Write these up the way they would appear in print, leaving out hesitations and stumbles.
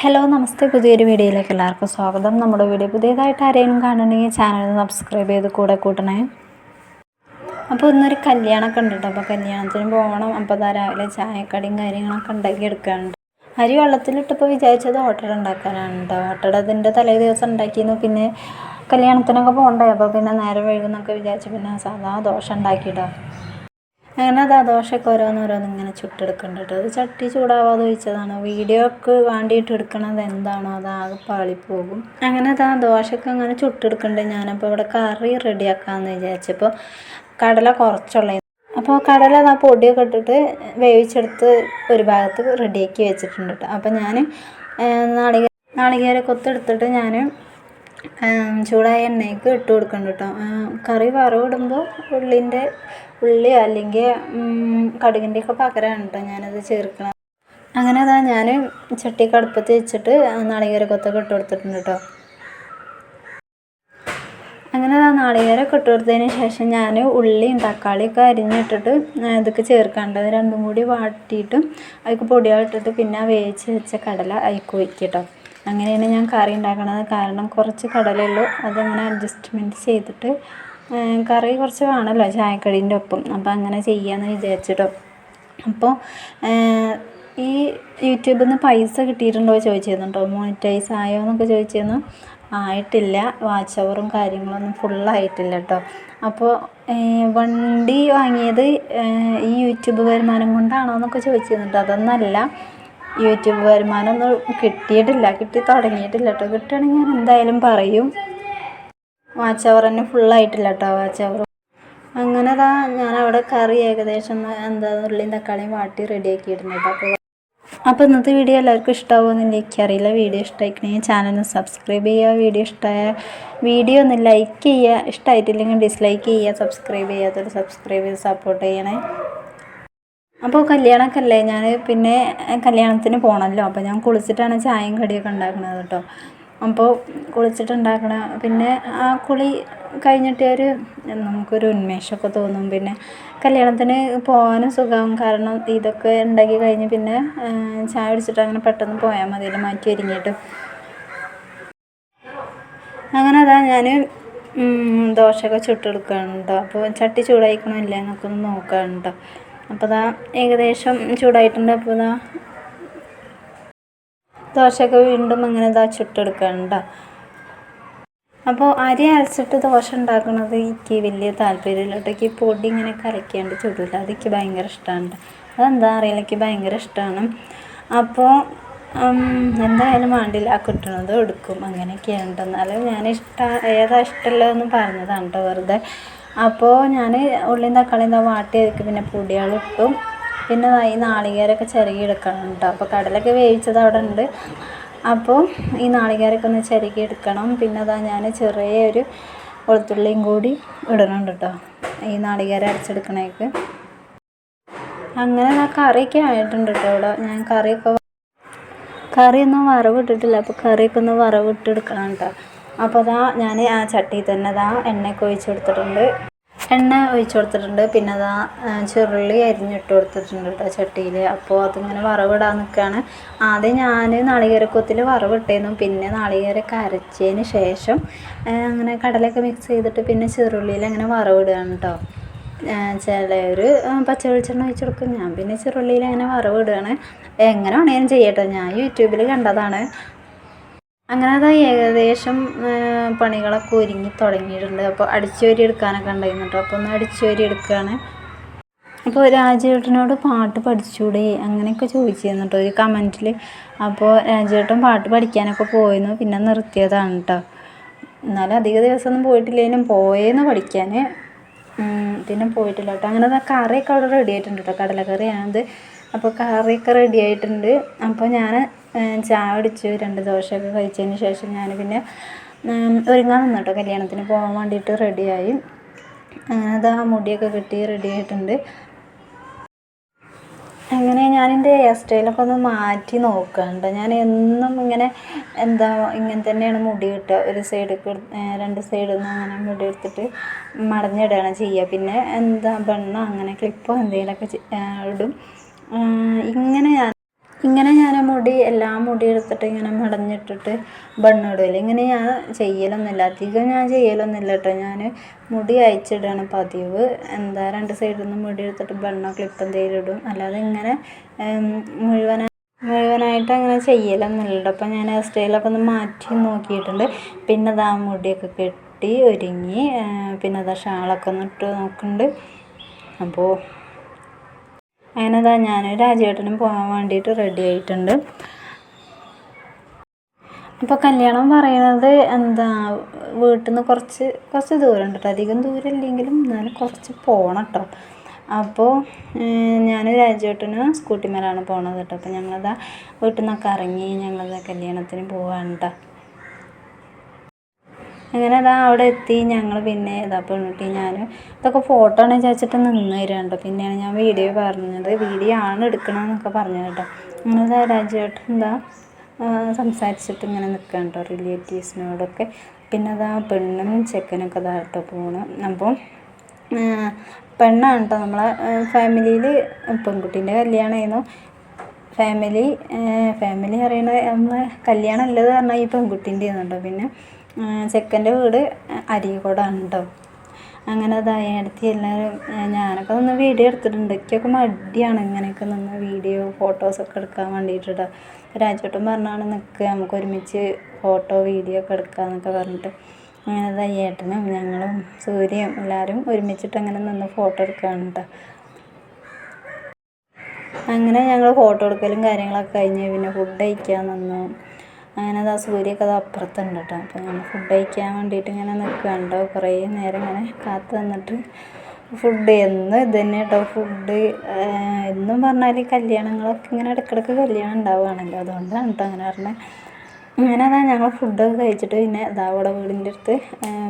Hello നമസ്തേ, പുതിയൊരു വീഡിയോയിലേക്ക് എല്ലാവർക്കും സ്വാഗതം. നമ്മുടെ വീഡിയോ പുതിയതായിട്ട് ആരെങ്കിലും കാണണമെങ്കിൽ ചാനൽ സബ്സ്ക്രൈബ് ചെയ്ത് കൂടെ കൂട്ടണേ. അപ്പോൾ ഇന്നൊരു കല്യാണമൊക്കെ ഉണ്ട് കേട്ടോ. അപ്പോൾ കല്യാണത്തിന് പോകണം. അപ്പോൾ അതാ രാവിലെ ചായക്കടിയും കാര്യങ്ങളൊക്കെ ഉണ്ടാക്കി എടുക്കാറുണ്ട്. അരി വെള്ളത്തിലിട്ടപ്പോൾ വിചാരിച്ചത് ഓട്ടട ഉണ്ടാക്കാനാണ് കേട്ടോ. ഓട്ടട അതിൻ്റെ തലേ ദിവസം ഉണ്ടാക്കിയിരുന്നു. പിന്നെ കല്യാണത്തിനൊക്കെ പോകണ്ടേ, അപ്പോൾ പിന്നെ നേരം വൈകുന്നൊക്കെ വിചാരിച്ചു പിന്നെ സാധാ ദോശ ഉണ്ടാക്കിയിട്ടോ. അങ്ങനെ അതാ ദോശയൊക്കെ ഓരോന്നോരോന്ന് ഇങ്ങനെ ചുട്ടെടുക്കുന്നുണ്ട് കേട്ടോ. അത് ചട്ടി ചൂടാവാതെ ഒഴിച്ചതാണ്. വീഡിയോക്ക് വേണ്ടിയിട്ട് എടുക്കണത് എന്താണോ അതാകെ പാളിപ്പോകും. അങ്ങനെ അതാ ദോശയൊക്കെ അങ്ങനെ ചുട്ടെടുക്കുന്നുണ്ട്. ഞാനപ്പോൾ ഇവിടെ കറി റെഡിയാക്കാമെന്ന് വിചാരിച്ചപ്പോൾ കടല കുറച്ചുള്ള, അപ്പോൾ കടല ആ പൊടിയൊക്കെ ഇട്ടിട്ട് വേവിച്ചെടുത്ത് ഒരു ഭാഗത്ത് റെഡിയാക്കി വെച്ചിട്ടുണ്ട് കേട്ടോ. അപ്പോൾ ഞാൻ നാളികേര കൊത്തെടുത്തിട്ട് ഞാൻ ചൂടായ എണ്ണയ്ക്ക് ഇട്ട് കൊടുക്കുന്നുണ്ട് കേട്ടോ. കറി വറവിടുമ്പോൾ ഉള്ളി അല്ലെങ്കിൽ കടുകിൻ്റെയൊക്കെ പകരമാണ് കേട്ടോ ഞാനത് ചേർക്കണം. അങ്ങനെ അതാ ഞാൻ ചട്ടിയൊക്കെ അടുപ്പത്ത് വെച്ചിട്ട് നാളികേര കൊത്തൊക്കെ ഇട്ട് കൊടുത്തിട്ടുണ്ട് കേട്ടോ. അങ്ങനെ ആ നാളികേരമൊക്കെ ഇട്ട് കൊടുത്തതിന് ശേഷം ഞാൻ ഉള്ളിയും തക്കാളിയൊക്കെ അരിഞ്ഞിട്ടിട്ട് ഇതൊക്കെ ചേർക്കാണ്ട് അത് രണ്ടും കൂടി വാട്ടിയിട്ട് അതിലേക്ക് പൊടികളിട്ടിട്ട് പിന്നെ വേവിച്ച് വെച്ച കടല അതിലേക്ക് ഒഴിക്കുക കേട്ടോ. അങ്ങനെയാണ് ഞാൻ കറി ഉണ്ടാക്കണത്. കാരണം കുറച്ച് കടലയുള്ളൂ, അതങ്ങനെ അഡ്ജസ്റ്റ്മെൻറ്റ് ചെയ്തിട്ട് കറി കുറച്ച് വേണമല്ലോ ചായക്കടീൻ്റെ ഒപ്പം. അപ്പോൾ അങ്ങനെ ചെയ്യാമെന്ന് വിചാരിച്ചിട്ടോ. അപ്പോൾ ഈ യൂട്യൂബിൽ നിന്ന് പൈസ കിട്ടിയിട്ടുണ്ടോ ചോദിച്ചിരുന്നുണ്ടോ, മോണിറ്റൈസ് ആയോ എന്നൊക്കെ ചോദിച്ചിരുന്നു. ആയിട്ടില്ല, വാച്ച് അവറും കാര്യങ്ങളൊന്നും ഫുള്ളായിട്ടില്ല കേട്ടോ. അപ്പോൾ വണ്ടി വാങ്ങിയത് ഈ യൂട്യൂബ് വരുമാനം കൊണ്ടാണോ എന്നൊക്കെ ചോദിച്ചിരുന്നുണ്ട്. അതൊന്നല്ല, യൂട്യൂബ് വരുമാനമൊന്നും കിട്ടി തുടങ്ങിയിട്ടില്ല കേട്ടോ. കിട്ടുകയാണെങ്കിൽ ഞാൻ എന്തായാലും പറയും. വാച്ച് അവർ തന്നെ ഫുള്ളായിട്ടില്ല കേട്ടോ, വാച്ച് അവർ. അങ്ങനെ അതാ ഞാനവിടെ കറി ഏകദേശം ഉള്ളിയും തക്കാളിയും വാട്ടി റെഡിയാക്കിയിട്ടുണ്ട് കേട്ടോ. അപ്പോൾ ഇന്നത്തെ വീഡിയോ എല്ലാവർക്കും ഇഷ്ടമാവുമെന്ന് എനിക്കറിയില്ല. വീഡിയോ ഇഷ്ടമായിക്കണമെങ്കിൽ ചാനൽ സബ്സ്ക്രൈബ് ചെയ്യുക. വീഡിയോ ഒന്ന് ലൈക്ക് ചെയ്യുക. ഇഷ്ടമായിട്ടില്ലെങ്കിൽ ഡിസ്ലൈക്ക് ചെയ്യുക. സബ്സ്ക്രൈബ് ചെയ്യാത്തവർ സബ്സ്ക്രൈബ് ചെയ്ത് സപ്പോർട്ട് ചെയ്യണേ. അപ്പോൾ കല്യാണമൊക്കെ അല്ലേ, ഞാൻ പിന്നെ കല്യാണത്തിന് പോകണമല്ലോ. അപ്പോൾ ഞാൻ കുളിച്ചിട്ടാണ് ചായയും കടിയൊക്കെ ഉണ്ടാക്കുന്നത് കേട്ടോ. അപ്പോൾ കുളിച്ചിട്ടുണ്ടാക്കണ പിന്നെ ആ കുളി കഴിഞ്ഞിട്ട് നമുക്കൊരു ഉന്മേഷമൊക്കെ തോന്നും. പിന്നെ കല്യാണത്തിന് പോകാനും സുഖമാകും. കാരണം ഇതൊക്കെ ഉണ്ടാക്കി കഴിഞ്ഞ് പിന്നെ ചായ കുടിച്ചിട്ട് അങ്ങനെ പെട്ടെന്ന് പോയാൽ മതിയല്ലോ, മാറ്റി ഒരുങ്ങിയിട്ട്. അങ്ങനെ അതാ ഞാൻ ദോശയൊക്കെ ചുട്ടെടുക്കുകയാണ്. അപ്പോൾ ചട്ടി ചൂടായിക്കണമില്ല എന്നൊക്കെ ഒന്ന് നോക്കുകയാണ്. അപ്പോൾ അതാ ഏകദേശം ചൂടായിട്ടുണ്ട്. അപ്പോൾ ഇതാ ദോശയൊക്കെ വീണ്ടും അങ്ങനെ ചുട്ടെടുക്കുകയാണ്. അപ്പോൾ അരി അരച്ചിട്ട് ദോശ ഉണ്ടാക്കുന്നത് എനിക്ക് വലിയ താല്പര്യമില്ല കേട്ടോ. എനിക്ക് പൊടി ഇങ്ങനെ കലക്കിയാണ്ട് ചുടില്ല, അതെനിക്ക് ഭയങ്കര ഇഷ്ടമാണ്. അതെന്താ അറിയില്ല, എനിക്ക് ഭയങ്കര ഇഷ്ടമാണ്. അപ്പോൾ എന്തായാലും വേണ്ടില്ല, കിട്ടണത് എടുക്കും, അങ്ങനെയൊക്കെയാണ്. എന്നാലും ഞാൻ ഏതാ ഇഷ്ടമുള്ളതെന്ന് പറഞ്ഞതാണ് കേട്ടോ, വെറുതെ. അപ്പോൾ ഞാൻ ഉള്ളിയും തക്കാളിയും വാട്ടി വെക്കും, പിന്നെ പൊടികളിട്ടും പിന്നെ ഈ നാളികേരമൊക്കെ ചിരകി എടുക്കണം കേട്ടോ. അപ്പോൾ കടലൊക്കെ വേവിച്ചത് അവിടെ ഉണ്ട്. അപ്പോൾ ഈ നാളികേരമൊക്കെ ഒന്ന് ചിരകി എടുക്കണം. പിന്നെ അതാ ഞാൻ ചെറിയൊരു വെളുത്തുള്ളിയും കൂടി ഇടണുണ്ട് കേട്ടോ ഈ നാളികേരം അരച്ചെടുക്കണേക്ക്. അങ്ങനെ ആ കറിയൊക്കെ ആയിട്ടുണ്ട് കേട്ടോ. ഇവിടെ ഞാൻ കറിയൊന്നും വറവിട്ടിട്ടില്ല. അപ്പോൾ കറിയൊക്കെ ഒന്ന് വറവിട്ടെടുക്കണം കേട്ടോ. അപ്പോൾ അതാ ഞാൻ ആ ചട്ടിയിൽ തന്നെ എണ്ണയൊക്കെ ഒഴിച്ച് കൊടുത്തിട്ടുണ്ട്. പിന്നെ അതാ ചെറുള്ളി അരിഞ്ഞിട്ട് കൊടുത്തിട്ടുണ്ട് കേട്ടോ ചട്ടിയിൽ. അപ്പോൾ അതിങ്ങനെ വറവിടാൻ നിൽക്കുകയാണ്. ആദ്യം ഞാൻ നാളികേരക്കൊത്തിൽ വറവിട്ടേന്നു. പിന്നെ നാളികേരമൊക്കെ അരച്ചതിന് ശേഷം അങ്ങനെ കടലൊക്കെ മിക്സ് ചെയ്തിട്ട് പിന്നെ ചെറുള്ളിയിൽ അങ്ങനെ വറവിടുകയാണ് കേട്ടോ. ചിലർ പച്ച വെളിച്ചെണ്ണ ഒഴിച്ച് കൊടുക്കും, ഞാൻ പിന്നെ ചെറുള്ളിയിൽ അങ്ങനെ വറവിടുകയാണ്. എങ്ങനെ വേണേലും ചെയ്യട്ടോ, ഞാൻ യൂട്യൂബിൽ കണ്ടതാണ്. അങ്ങനെ അതാ ഏകദേശം പണികളൊക്കെ ഒരുങ്ങി തുടങ്ങിയിട്ടുണ്ട്. അപ്പോൾ അടിച്ചുവാരി എടുക്കാനൊക്കെ ഉണ്ടായിരുന്നു കേട്ടോ. അപ്പോൾ ഒന്ന് അടിച്ചുവാരി എടുക്കുകയാണ്. അപ്പോൾ രാജേട്ടനോട് പാട്ട് പഠിച്ചൂടെ അങ്ങനെയൊക്കെ ചോദിച്ചിരുന്നു കേട്ടോ ഒരു കമൻറ്റിൽ. അപ്പോൾ രാജേട്ടൻ പാട്ട് പഠിക്കാനൊക്കെ പോയിരുന്നു, പിന്നെ നിർത്തിയതാണ് കേട്ടോ. എന്നാലും അധിക ദിവസമൊന്നും പോയിട്ടില്ലെങ്കിലും പോയെന്ന് പഠിക്കാൻ, പിന്നെ പോയിട്ടില്ല കേട്ടോ. അങ്ങനെ അതാ കറിയൊക്കെ അവിടെ റെഡി ആയിട്ടുണ്ട് കേട്ടോ, കടലക്കറിയാണത്. അപ്പോൾ കറിയൊക്കെ റെഡി ആയിട്ടുണ്ട്. അപ്പോൾ ഞാൻ ചായ കുടിച്ചു, 2 ദോശയൊക്കെ കഴിച്ചതിന് ശേഷം ഞാൻ പിന്നെ ഒരുങ്ങാൻ നിന്നു കേട്ടോ. കല്യാണത്തിന് പോകാൻ വേണ്ടിയിട്ട് റെഡിയായി. അങ്ങനെ അതാ മുടിയൊക്കെ കെട്ടി റെഡി ആയിട്ടുണ്ട്. അങ്ങനെ ഞാനെൻ്റെ ഹെയർ സ്റ്റൈലൊക്കെ ഒന്ന് മാറ്റി നോക്കുകയുണ്ട്. ഞാൻ എന്നും ഇങ്ങനെ ഇങ്ങനെ തന്നെയാണ് മുടി കിട്ടുക. ഒരു സൈഡിൽ 2 സൈഡിൽ നിന്ന് അങ്ങനെ മുടി എടുത്തിട്ട് മടഞ്ഞിടുകയാണ് ചെയ്യുക. പിന്നെ ബണ്ണോ അങ്ങനെ ക്ലിപ്പോ എന്തെങ്കിലുമൊക്കെ ഇടും. ഇങ്ങനെ ഇങ്ങനെ ഞാൻ എല്ലാ മുടി എടുത്തിട്ട് ഇങ്ങനെ മെടഞ്ഞിട്ടിട്ട് ബണ്ണിടില്ല. ഇങ്ങനെ ഞാൻ ചെയ്യലൊന്നുമില്ല, അധികം ഞാൻ ചെയ്യലൊന്നുമില്ല കേട്ടോ. ഞാൻ മുടി അയച്ചിടുകയാണ് പതിവ്. രണ്ട് സൈഡിൽ നിന്ന് മുടി എടുത്തിട്ട് ബണ്ണോ ക്ലിപ്പ് എന്തെങ്കിലും ഇടും, അല്ലാതെ ഇങ്ങനെ മുഴുവനായിട്ട് അങ്ങനെ ചെയ്യലൊന്നുമില്ല കേട്ടോ. അപ്പം ഞാൻ ഹെയർ സ്റ്റൈലൊക്കെ ഒന്ന് മാറ്റി നോക്കിയിട്ടുണ്ട്. പിന്നെ ആ മുടിയൊക്കെ കെട്ടി ഒരുങ്ങി, പിന്നെ ഷാളൊക്കെ ഒന്ന് ഇട്ട് നോക്കുന്നുണ്ട്. അപ്പോൾ അങ്ങനെ ഞാൻ രാജുവേട്ടനും പോകാൻ വേണ്ടിയിട്ട് റെഡി ആയിട്ടുണ്ട്. അപ്പോൾ കല്യാണം പറയണത് വീട്ടിൽ നിന്ന് കുറച്ച് ദൂരം ഉണ്ട് കേട്ടോ. അധികം ദൂരം ഇല്ലെങ്കിലും എന്നാലും കുറച്ച് പോകണം കേട്ടോ. അപ്പോൾ ഞാൻ രാജുവേട്ടനും സ്കൂട്ടിമേലാണ് പോണത് കേട്ടോ. അപ്പോൾ ഞങ്ങളതാ വീട്ടിൽ നിന്നൊക്കെ ഇറങ്ങി കല്യാണത്തിന് പോവാണ് കേട്ടോ. അങ്ങനെ അവിടെ എത്തി. ഞങ്ങൾ പിന്നെ പെൺകുട്ടി ഞാനും ഇതൊക്കെ ഫോട്ടോ ആണ് വിചാരിച്ചിട്ട് നിന്ന് തരാണ്ട്. പിന്നെയാണ് ഞാൻ വീഡിയോ പറഞ്ഞത്, വീഡിയോ ആണ് എടുക്കണമെന്നൊക്കെ പറഞ്ഞത് കേട്ടോ. അങ്ങനെ രാജുവേട്ടൻ സംസാരിച്ചിട്ട് ഇങ്ങനെ നിൽക്കുകയാണ് കേട്ടോ റിലേറ്റീവ്സിനോടൊക്കെ. പിന്നെ പെണ്ണും ചെക്കനൊക്കെ കേട്ടോ പോകണം. അപ്പോൾ പെണ്ണാണ് കേട്ടോ നമ്മളെ ഫാമിലിയിൽ. പെൺകുട്ടീൻ്റെ കല്യാണമായിരുന്നു. ഫാമിലി അറിയണത് നമ്മളെ കല്യാണം ഉള്ളത് പറഞ്ഞാൽ ഈ പെൺകുട്ടീൻ്റെ ആയിരുന്നു കേട്ടോ. പിന്നെ ചെക്കൻ്റെ വീട് അരീക്കോടാണ് കേട്ടോ. അങ്ങനെ അടുത്ത് എല്ലാവരും ഞാനൊക്കെ നിന്ന് വീഡിയോ എടുത്തിട്ടുണ്ട്. എനിക്കൊക്കെ മടിയാണ് ഇങ്ങനെയൊക്കെ നിന്ന് വീഡിയോ ഫോട്ടോസൊക്കെ എടുക്കാൻ വേണ്ടിയിട്ട് കേട്ടോ. രാജുവേട്ടൻ പറഞ്ഞാണ് നിൽക്കുക, നമുക്ക് ഒരുമിച്ച് ഫോട്ടോ വീഡിയോ ഒക്കെ എടുക്കാമെന്നൊക്കെ പറഞ്ഞിട്ട്. അങ്ങനെ ഏട്ടനും ഞങ്ങളും സൂര്യയും എല്ലാവരും ഒരുമിച്ചിട്ട് അങ്ങനെ നിന്ന് ഫോട്ടോ എടുക്കുകയാണ് കേട്ടോ. അങ്ങനെ ഞങ്ങൾ ഫോട്ടോ എടുക്കലും കാര്യങ്ങളൊക്കെ കഴിഞ്ഞ് പിന്നെ ഫുഡ് കഴിക്കാൻ നിന്നു. അങ്ങനെ സൂര്യയൊക്കെ അപ്പുറത്തുണ്ട് കേട്ടോ. അപ്പോൾ ഞങ്ങൾ ഫുഡ് കഴിക്കാൻ വേണ്ടിയിട്ട് ഇങ്ങനെ നിൽക്കുകയുണ്ടോ. കുറേ നേരം ഇങ്ങനെ കാത്തു നിന്നിട്ട് ഫുഡ് ഇത് തന്നെ കേട്ടോ. ഫുഡ് എന്നും പറഞ്ഞാൽ കല്യാണങ്ങളൊക്കെ ഇങ്ങനെ ഇടയ്ക്കിടയ്ക്ക് കല്യാണം ഉണ്ടാവുകയാണല്ലോ, അതുകൊണ്ടാണ് കേട്ടോ അങ്ങനെ പറഞ്ഞത്. അങ്ങനെ ഞങ്ങൾ ഫുഡൊക്കെ കഴിച്ചിട്ട് പിന്നെ ഇവിടെ വീടിൻ്റെ അടുത്ത്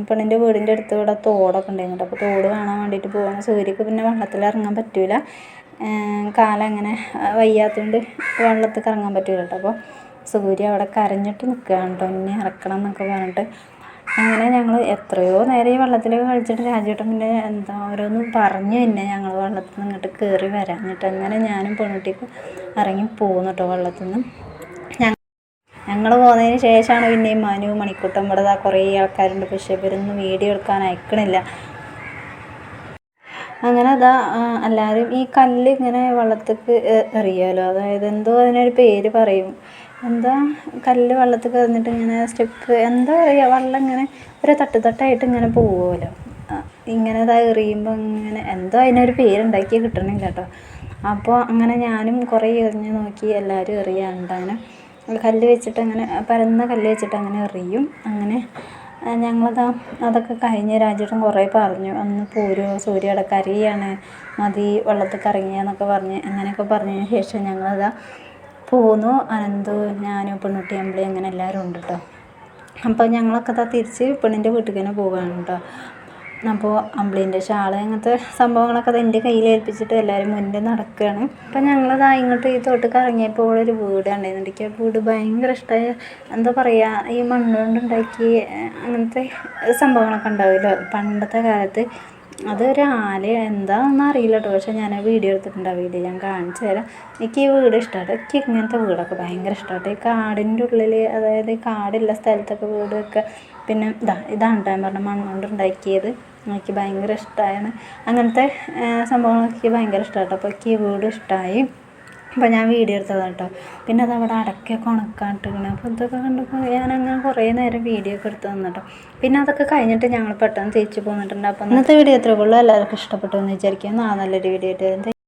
പെണ്ണിൻ്റെ വീടിൻ്റെ അടുത്ത് ഇവിടെ തോടൊക്കെ ഉണ്ടായിരുന്നു കേട്ടോ. അപ്പോൾ തോട് കാണാൻ വേണ്ടിയിട്ട് പോകണം. സൂര്യക്ക് പിന്നെ വെള്ളത്തിൽ ഇറങ്ങാൻ പറ്റില്ല, കാലം അങ്ങനെ വയ്യാത്തതുകൊണ്ട് വെള്ളത്തിൽ ഇറങ്ങാൻ പറ്റില്ല കേട്ടോ. അപ്പോൾ സൂര്യ അവിടെ കരഞ്ഞിട്ട് നിൽക്കുകയാണ് കേട്ടോ, എന്നെ ഇറക്കണം എന്നൊക്കെ പറഞ്ഞിട്ട്. അങ്ങനെ ഞങ്ങൾ എത്രയോ നേരം ഈ വെള്ളത്തിലൊക്കെ കളിച്ചിട്ട് രാജുവേട്ടൻ പിന്നെ ഓരോന്നും പറഞ്ഞു. പിന്നെ ഞങ്ങൾ വെള്ളത്തിൽ നിന്ന് ഇങ്ങോട്ട് കയറി വരാഞ്ഞിട്ട് അങ്ങനെ ഞാനും പെൺകുട്ടിക്ക് ഇറങ്ങി പോകുന്നു കേട്ടോ വെള്ളത്തിൽ നിന്ന്. ഞങ്ങൾ പോകുന്നതിന് ശേഷമാണ് പിന്നെ ഈ മണിക്കൂട്ടം ഇവിടെ കുറേ ആൾക്കാരുണ്ട്, പക്ഷേ ഇവരൊന്നും വീഡിയോ എടുക്കാൻ അയക്കണില്ല. അങ്ങനെ എല്ലാവരും ഈ കല്ല് ഇങ്ങനെ വെള്ളത്തേക്ക് എറിയുമല്ലോ, അതായത് അതിനൊരു പേര് പറയും. കല്ല് വെള്ളത്തിൽ എറിഞ്ഞിട്ട് ഇങ്ങനെ സ്റ്റെപ്പ് പറയുക, വെള്ളം ഇങ്ങനെ ഒരു തട്ടായിട്ട് ഇങ്ങനെ പോകുമല്ലോ, ഇങ്ങനെ എറിയുമ്പോൾ ഇങ്ങനെ അതിനൊരു പേരുണ്ടാക്കി കിട്ടണില്ല കേട്ടോ. അപ്പോൾ അങ്ങനെ ഞാനും കുറേ എറിഞ്ഞ് നോക്കി, എല്ലാവരും എറിയാറുണ്ട്. അങ്ങനെ കല്ല് വെച്ചിട്ട് അങ്ങനെ പരന്ന കല്ല് വെച്ചിട്ട് അങ്ങനെ എറിയും. അങ്ങനെ അതൊക്കെ കഴിഞ്ഞ് രാജേട്ടൻ കുറേ പറഞ്ഞു, അന്ന് പോരോ സൂര്യയുടെ കരയാണ്, മതി വെള്ളത്തിൽ ഇറങ്ങിയെന്നൊക്കെ പറഞ്ഞ് അങ്ങനെയൊക്കെ പറഞ്ഞതിന് ശേഷം പോന്നു. അനന്തു, ഞാനും പെൺകുട്ടി അമ്പിളി അങ്ങനെ എല്ലാവരും ഉണ്ട് കേട്ടോ. അപ്പോൾ ഞങ്ങളൊക്കെ തിരിച്ച് പെണ്ണിൻ്റെ വീട്ടിൽ തന്നെ പോവുകയാണ് കേട്ടോ. അപ്പോൾ അമ്പിളീൻ്റെ ഷാൾ അങ്ങനത്തെ സംഭവങ്ങളൊക്കെ എൻ്റെ കയ്യിൽ ഏൽപ്പിച്ചിട്ട് എല്ലാവരും മുന്നിൽ നടക്കുകയാണ്. അപ്പം ഇങ്ങോട്ട് ഈ തോട്ടക്ക് ഇറങ്ങിയപ്പോൾ ഇവിടെ ഒരു വീട് ഉണ്ടായിരുന്നു. എനിക്ക് ആ വീട് ഭയങ്കര ഇഷ്ടമായി. പറയുക, ഈ മണ്ണുകൊണ്ടുണ്ടാക്കി അങ്ങനത്തെ സംഭവങ്ങളൊക്കെ ഉണ്ടാവുമല്ലോ പണ്ടത്തെ കാലത്ത്. അതൊരു എന്താണെന്ന് അറിയില്ല കേട്ടോ, പക്ഷേ ഞാൻ വീഡിയോ എടുത്തിട്ടുണ്ട്. ആ വീഡിയോ ഞാൻ കാണിച്ചു തരാം. എനിക്ക് ഈ വീട് ഇഷ്ടമാണ്. എനിക്ക് ഇങ്ങനത്തെ വീടൊക്കെ ഭയങ്കര ഇഷ്ടമാണ്. ഈ കാടിൻ്റെ ഉള്ളിൽ, അതായത് കാടുള്ള സ്ഥലത്തൊക്കെ വീട് വെക്കുക. പിന്നെ ഇതാണ് ഞാൻ പറഞ്ഞ മണ്ണുകൊണ്ട് ഉണ്ടാക്കിയത്. എനിക്ക് ഭയങ്കര ഇഷ്ടമാണ്. അങ്ങനത്തെ സംഭവങ്ങളൊക്കെ എനിക്ക് ഭയങ്കര ഇഷ്ടമാണ് കേട്ടോ. അപ്പോൾ എനിക്ക് ഈ വീട് ഇഷ്ടമായി. അപ്പോൾ ഞാൻ വീഡിയോ എടുത്തതാണ് കേട്ടോ. പിന്നെ അവിടെ അടയ്ക്കൊക്കെ ഉണക്കാട്ടിരിക്കണം. അപ്പോൾ ഇതൊക്കെ കണ്ടപ്പോൾ ഞാനങ്ങനെ കുറേ നേരം വീഡിയോ ഒക്കെ എടുത്ത് തന്നിട്ടോ. പിന്നെ അതൊക്കെ കഴിഞ്ഞിട്ട് ഞങ്ങൾ പെട്ടെന്ന് തിരിച്ച് പോന്നിട്ടുണ്ട്. അപ്പോൾ ഇന്നത്തെ വീഡിയോ എത്രയുള്ളൂ. എല്ലാവർക്കും ഇഷ്ടപ്പെട്ടു എന്ന് വിചാരിക്കുക. നല്ലൊരു വീഡിയോ ആയിട്ട്